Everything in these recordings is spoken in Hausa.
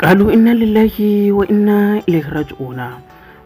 Kalu inna lillahi wa inna ilaihi raji'una.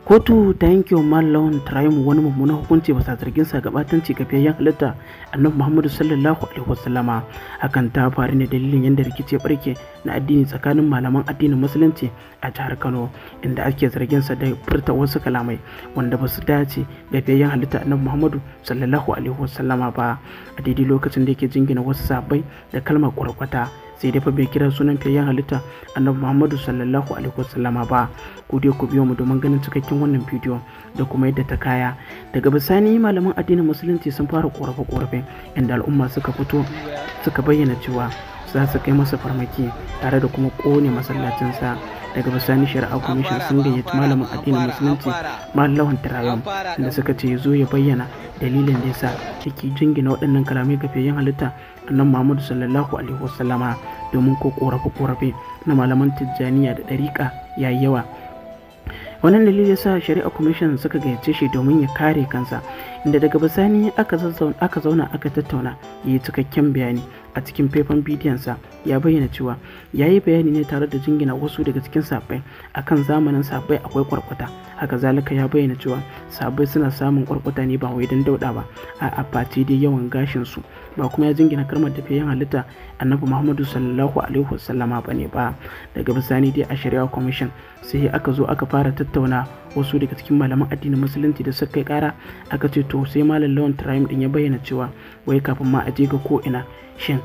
Kotu ta yanke wa Malam Tarayyum wani mummunan hukunci bisa zargin sa gabatanci ga fiyayyen halitta Annabi Muhammadu sallallahu alaihi wasallama. Hakan ta faru ne dalilin yadda rikici ya barke na addini tsakanin malaman addinin musulunci a jihar Kano, inda ake zargin sa da furta wasu kalamai wanda ba su dace ga fiyayyen halitta Annabi Muhammadu sallallahu alaihi wasallama ba, a daidai lokacin da yake jingina wasu sabai da kalmar kwarkwata. Sai dai fa bai kira sunan fiyayyen halitta Annabi Muhammadu sallallahu alaihi wasallama ba. Ku dai ku biyo mu domin ganin cikakken wannan bidiyo da kuma yadda ta kaya. Daga bisani malaman addinin musulunci sun fara korafe-korafe inda al'umma suka fito suka bayyana cewa za su kai masa farmaki tare da kuma kone masallacinsa. Daga bisani shari'a commission sun gayyaci malamin addinin musulunci Malam Tarayyum da suka ce zo ya bayyana dalilin da yasa yake jingina waɗannan kalamai ga fiyayyen halitta Annabi Muhammadu sallallahu alaihi wasallama, domin ko korafe na malaman Tijjaniya da ɗariƙa yayi yawa. Wannan dalili yasa shari'a commission suka gayyace shi domin ya kare kansa, inda daga bisani aka zauna aka tattauna yayi cikakken bayani. A cikin faifan bidiyonsa ya bayyana cewa ya yi bayani ne tare da jingina wasu daga cikin sabbai akan zamanin sabbai akwai kwarkwata. Haka zalika ya bayyana cewa sabbai suna samun kwarkwata ne ba wai don dauda ba, a face dai yawan gashin su, ba kuma ya jingina kalmar da fiyayyen halitta Annabi Muhammadu sallallahu alaihi wasallama bane ba. Daga bisani dai a shari'a commission sai aka zo aka fara tattauna wasu daga cikin malaman addinin musulunci da suka kai kara. Aka ce to sai Malam Lawan Tarayyum din ya bayyana cewa wai kafin ma a je ga ko ina, shin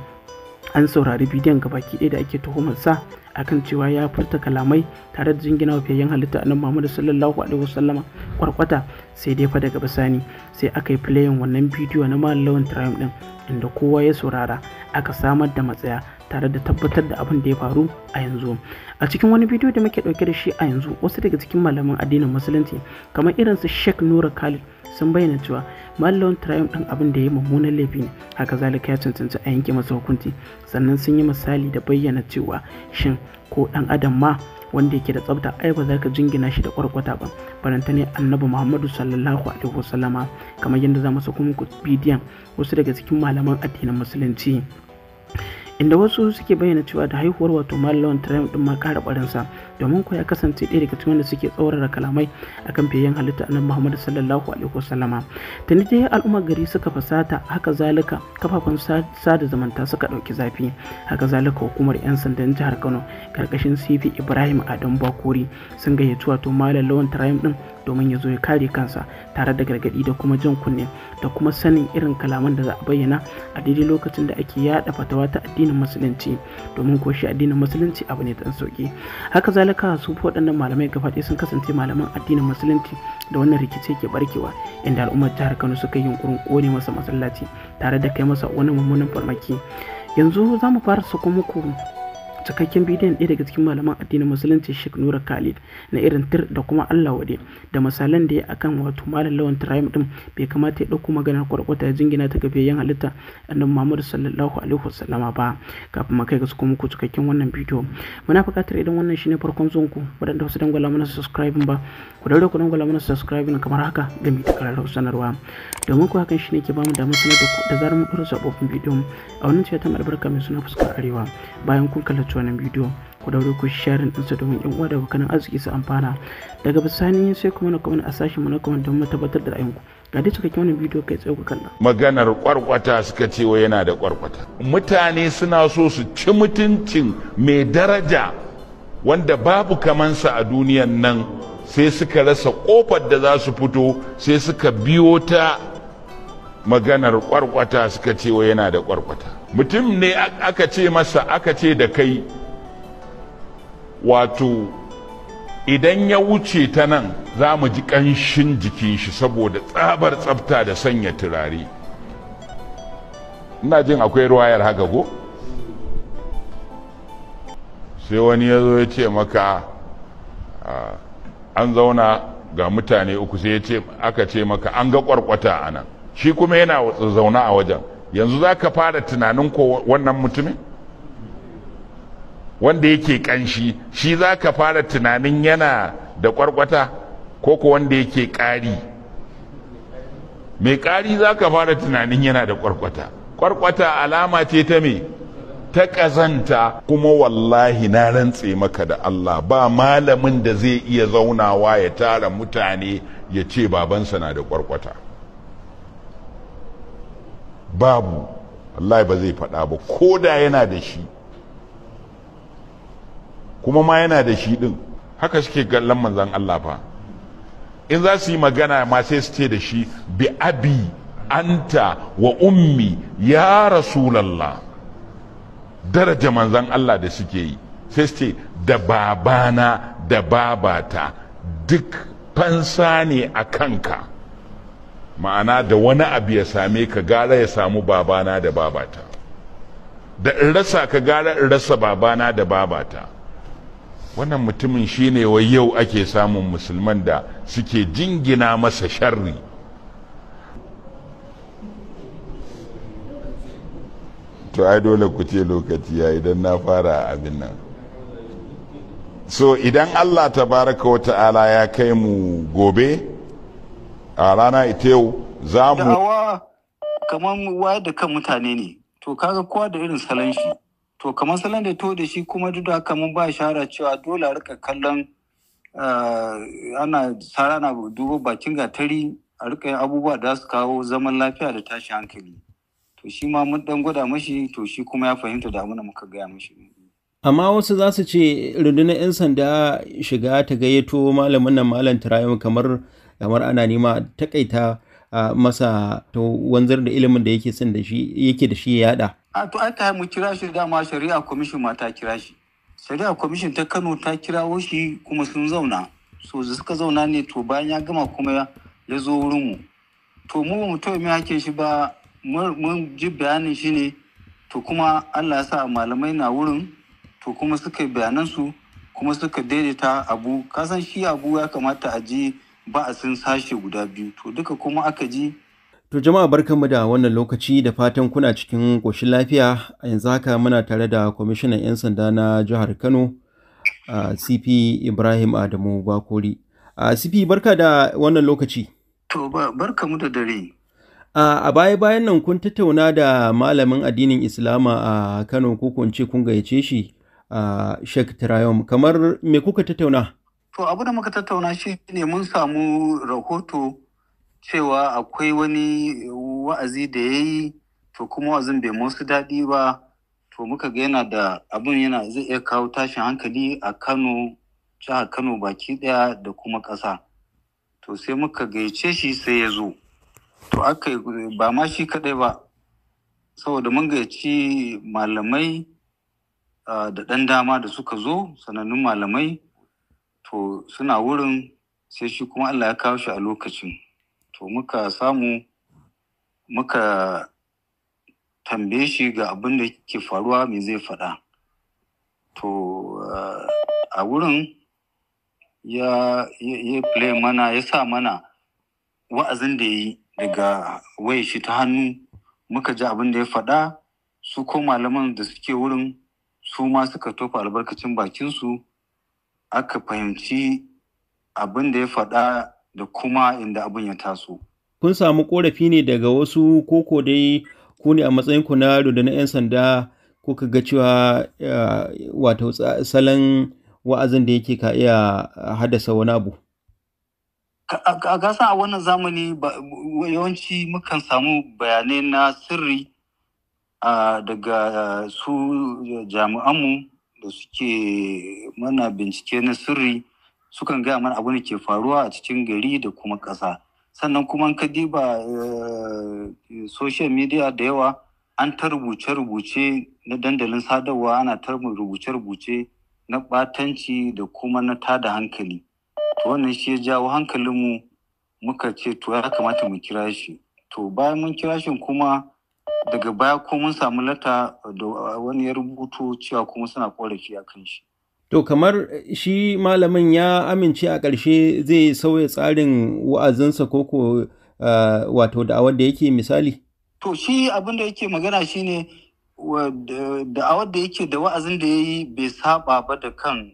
an saurari bidiyon gabaki ɗaya da ake tuhumar sa akan cewa ya furta kalamai tare da jingina wa fiyayyen halitta Annabi Muhammadu sallallahu alaihi wasallama kwarkwata. Sai dai fa daga bisani sai aka yi playin wannan bidiyo na Malam Lawan Tarayyum din, inda kowa ya saurara aka samar da matsaya tare da tabbatar da abin da ya faru a yanzu. A cikin wani bidiyo da muke dauke da shi a yanzu, wasu daga cikin malaman addinin musulunci kamar irin su Sheikh Nura Khalid sun bayyana cewa Malam Lawan Tarayyum din abin da ya yi mummunan laifi ne, haka zalika ya cancanci a yanke masa hukunci. Sannan sun yi misali da bayyana cewa shin ko dan adam ma wanda yake da tsafta ai ba za ka jingina shi da kwarkwata ba, baranta ne Annabi Muhammadu sallallahu alaihi wasallama. Kamar yadda za mu sako muku bidiyon wasu daga cikin malaman addinin musulunci, inda wasu suke bayyana cewa da haihuwar wato Malam Lawan Tarayyum din ma kara barinsa, domin ko ya kasance ɗaya daga cikin wanda suke tsaurara kalamai akan fiyayyen halitta Annabi Muhammad sallallahu alaihi wasallama. Tuni dai al'ummar gari suka fasata, haka zalika kafafen sada zamanta suka ɗauki zafi. Haka zalika hukumar 'yan sandan jihar Kano karkashin CP Ibrahim Adam Bakori sun gayyaci wato Malam Lawan Tarayyum din domin ya zo ya kare kansa tare da gargadi da kuma jan kunne da kuma sanin irin kalaman da za a bayyana a daidai lokacin da ake yada fatawa ta addinin musulunci, domin ko shi addinin musulunci abu ne dan sauki. Haka zalika su waɗannan malamai gabaɗaya sun kasance malaman addinin musulunci da wannan rikici ke barkewa, inda al'ummar jihar Kano suka yi yunkurin kone masa masallaci tare da kai masa wani mummunan farmaki. Yanzu za mu fara sako muku cikakken bidiyon ɗaya daga cikin malaman addinin musulunci Sheikh Nura Khalid na irin tir da kuma Allah wade da misalan da ya akan wato Malam Lawan Tarayyum din bai kamata ya ɗauko maganar kwarkwata ya jingina ta gafiyayyen halitta Annabi Muhammadu sallallahu alaihi wasallama ba. Kafin mu kai ga sako muku cikakken wannan bidiyo, muna buƙatar idan wannan shine farkon zuwan ku wadanda wasu dangwala mana subscribe ba, ku daure ku dangwala mana subscribe kamar haka da mu ta karar sanarwa, domin ku hakan shine ke bamu damar sanar da ku da zarar mun ɗora sababbin bidiyo a wannan ce ta albarka mai suna fuskar arewa. Bayan kun kalla wannan bidiyo ku daure ku sharing ɗinsa domin yan uwa da abokan arziki su amfana. Daga bisani sai kuma na comment a sashen mu na comment don mu tabbatar da ra'ayinku. Ga dai cikakken wannan bidiyo kai tsaye ku kalla. Maganar kwarkwata suka ce wa yana da kwarkwata. Mutane suna so su ci mutuncin mai daraja wanda babu kamansa a duniyan nan, sai suka rasa kofar da za su fito, sai suka biyo ta maganar kwarkwata suka ce wa yana da kwarkwata. Mutum ne aka ce masa, aka ce da kai wato idan ya wuce ta nan za mu ji ƙanshin jikin shi saboda tsabar tsafta da sanya turare. Ina jin akwai ruwayar haka ko? Sai wani ya zo ya ce maka an zauna ga mutane uku, sai aka ce maka an ga kwarkwata a nan, shi kuma yana zauna a wajen. Yanzu za ka fara tunanin ko wannan mutumin wanda yake kanshi shi za ka fara tunanin yana da kwarkwata, ko wanda yake ƙari? Mai ƙari za ka fara tunanin yana da kwarkwata. Kwarkwata alama ce ta me? ta ƙazanta, kuma wallahi na rantse maka da Allah ba malamin da zai iya zaunawa ya tara mutane ya ce babansa na da ƙwarƙwata. Babu, wallahi ba zai faɗa ba, ko da yana da shi, kuma ma yana da shi ɗin. Haka suke gallan manzan Allah fa, in za su yi magana ma sai su ce da shi bi abi anta wa ummi ya rasulallah. Daraja manzan Allah da suke yi sai su ce da babana da babata duk fansa ne a kanka, ma'ana da wani abu ya same ka gara ya samu babana da babata, da in rasa ka gara in rasa babana da babata. Wannan mutumin shine wai yau ake samun musulman da suke jingina masa sharri. To ai dole ku ce lokaci ya idan na fara abin nan. So idan Allah tabaraka wa ta'ala ya kai mu gobe a rana ita yau za mu da'awa kamar wayar da kan mutane ne, to kaga kowa da irin salon shi, to kamar salon da to da shi kuma duk da haka mun ba shahara cewa dole a rika kallon ana tsara na duba bakin gatari, a rika yin abubuwa da su kawo zaman lafiya da tashi hankali. To shi ma mun dan gwada mashi, to shi kuma ya fahimta da abin da muka gaya mashi. Amma wasu za su ce rundunar 'yan sanda shiga ta gayyato malamin nan Malam Turaim kamar ana nema takaita masa to wanzar da ilimin da yake son da shi yake da shi ya yada. A to aka mu kira shi dama shari'a commission ma ta kira shi. Shari'a commission ta Kano ta kirawo shi kuma sun zauna. So da suka zauna ne, to bayan ya gama kuma ya zo wurin mu. To mu mutum mai hake shi ba, mun ji bayanin shi ne, to kuma Allah ya sa malamai na wurin, to kuma suka yi bayanansu kuma suka daidaita abu. Kasan shi abu ya kamata a ji ba a sun sashe guda biyu, to duka kuma aka ji. To jama'a barkanmu da wannan lokaci, da fatan kuna cikin ƙoshin lafiya. A yanzu haka muna tare da kwamishinan 'yan sanda na jihar Kano, CP Ibrahim Adamu Bakori. CP barka da wannan lokaci. To barka mu da dare. A baya-bayan nan kun tattauna da malamin addinin Islama a Kano, ko kun ce kun gayyace shi Sheikh Turaim, kamar me kuka tattauna? To abu da muka tattauna shi ne mun samu rahoto cewa akwai wani wa'azi da ya yi, to kuma wa'azin bai musu daɗi ba, to muka ga yana da abin zai iya kawo tashin hankali a Kano, jihar Kano baki ɗaya da kuma ƙasa. To sai muka gayyace shi sai ya zo. To aka ba ma shi kaɗai ba, saboda mun gayyaci malamai da ɗan dama da suka zo, sanannun malamai, to suna wurin, sai shi kuma Allah ya kawo shi a lokacin. To muka samu muka tambaye shi ga abin da ke faruwa me zai faɗa. To a wurin ya play mana, ya sa mana wa'azin da ya yi daga wayar shi ta hannu, muka ji abin da ya faɗa. Su ko malaman da suke wurin su ma suka tofa albarkacin bakinsu, aka fahimci abin da ya faɗa da kuma inda abin ya taso. Kun samu ƙorafi ne daga wasu, koko dai ku ne a matsayinku na rundunar 'yan sanda kuka ga cewa wato salon wa'azin da yake ka iya haddasa wani abu? A gasa a wannan zamani yawanci mukan samu bayanai na sirri daga su jami'anmu da suke mana bincike na sirri, sukan gaya mana abin da ke faruwa a cikin gari da kuma ƙasa. Sannan kuma ka diba social media da yawa, an ta rubuce-rubuce na dandalin sadarwa, ana ta rubuce-rubuce na ɓatanci da kuma na tada hankali. To wannan shi ya jawo hankalinmu, muka ce to ya kamata mu kira shi. To bayan mun kira shi kuma daga baya ko mun samu lata da wani ya rubuto cewa kuma suna ƙorafi a kan shi. To kamar shi malamin ya amince a ƙarshe zai sauya tsarin wa'azinsa, koko wato da'awar da yake misali? To shi abin da yake magana shine da'awar da yake da wa'azin da ya yi bai saba ba da kan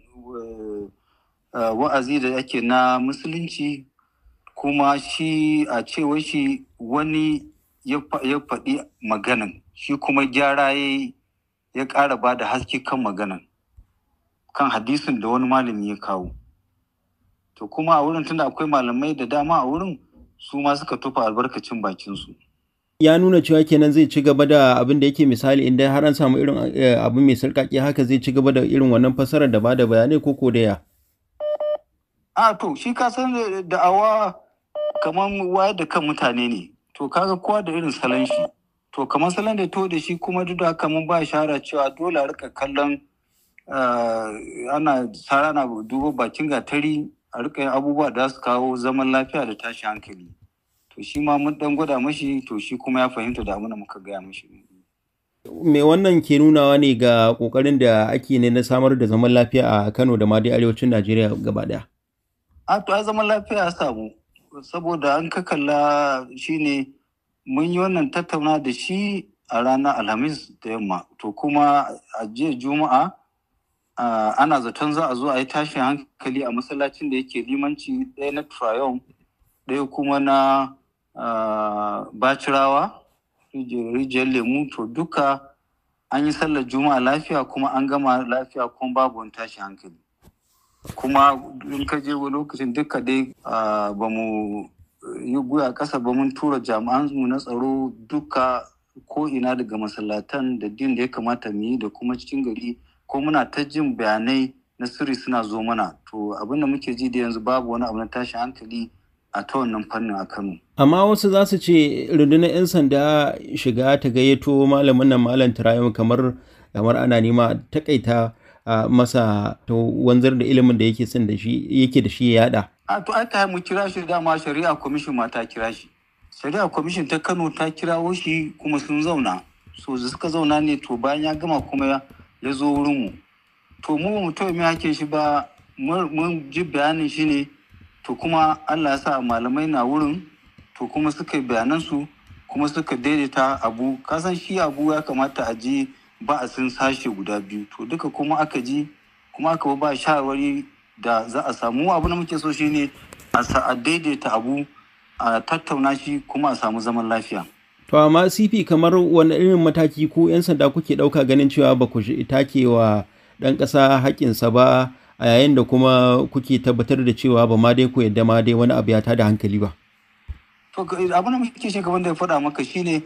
wa'azi da yake na musulunci, kuma shi a cewar shi wani ya faɗi maganan, shi kuma gyara ya yi ya ƙara ba da haske kan maganan, kan hadisin da wani malami ya kawo. To kuma a wurin tunda akwai malamai da dama a wurin, su ma suka tufa albarkacin bakinsu. Ya nuna cewa kenan zai ci gaba da abin da yake misali inda har an samu irin abu mai sarƙaƙi haka zai ci gaba da irin wannan fassarar da ba da bayanai ko da ya? To shi ka san da'awa kamar wayar da kan mutane ne. To kaga kowa da irin salon shi. To kamar salon da to da shi kuma duk da haka mun ba shawara cewa dole a rika kallon ana duba bakin gatari, a rika yin abubuwa da su kawo zaman lafiya da tashi hankali. To shi ma mun dan gwada mashi, to shi kuma ya fahimta da abin da muka gaya mashi. Me wannan ke nunawa ne ga kokarin da ake ne na samar da zaman lafiya a Kano da ma dai arewacin Najeriya gaba daya? To ai zaman lafiya ya samu, saboda an ka kalla shine mun yi wannan tattauna da shi a ranar Alhamis da yamma. To kuma a jiya Juma'a ana zaton za a zo a yi tashin hankali a masallacin da yake limanci, ɗaya na Triumph, ɗaya kuma na Bacirawa, rijiyar lemu. To duka an yi sallar Juma'a lafiya kuma an gama lafiya kuma babu wani tashin hankali. Kuma in ka je lokacin duka dai ba mu yi guya ƙasa ba, mun tura jami'an mu na tsaro duka ko ina daga masallatan da din da ya kamata mu yi da kuma cikin gari, ko muna ta jin bayanai na sirri suna zo mana. To abinda muke ji da yanzu babu wani abu na tashin hankali a ta wannan fannin a Kano. Amma wasu za su ce rundunar 'yan sanda shiga ta gayyato malamin nan Malam Turayen kamar ana nema takaita masa ta wanzar da ilimin da yake da shi ya yada. To aka mu kira shi, dama shari'a commission ma ta kira shi. Shari'a commission ta Kano ta kirawo shi kuma sun zauna. So da suka zauna ne, to bayan ya gama kuma ya zo wurin mu. To mu taɓa mai hakin shi ba, mun ji bayanin shi ne. To kuma Allah ya sa malamai na wurin, to kuma suka yi bayanansu kuma suka daidaita abu. Kasan shi abu ya kamata a ji ba a sun sashe guda biyu. To duka kuma aka ji kuma aka ba shawarwari da za a samu. Abu da muke so shine a daidaita abu, a tattauna shi kuma a samu zaman lafiya. To amma CP, kamar wani irin mataki ko 'yan sanda kuke ɗauka ganin cewa ba ku take wa ɗan ƙasa haƙƙinsa ba, a yayin da kuma kuke tabbatar da cewa ba ma dai ku yadda ma dai wani abu ya tada hankali ba? To abin da muke shi gaban da ya faɗa maka shine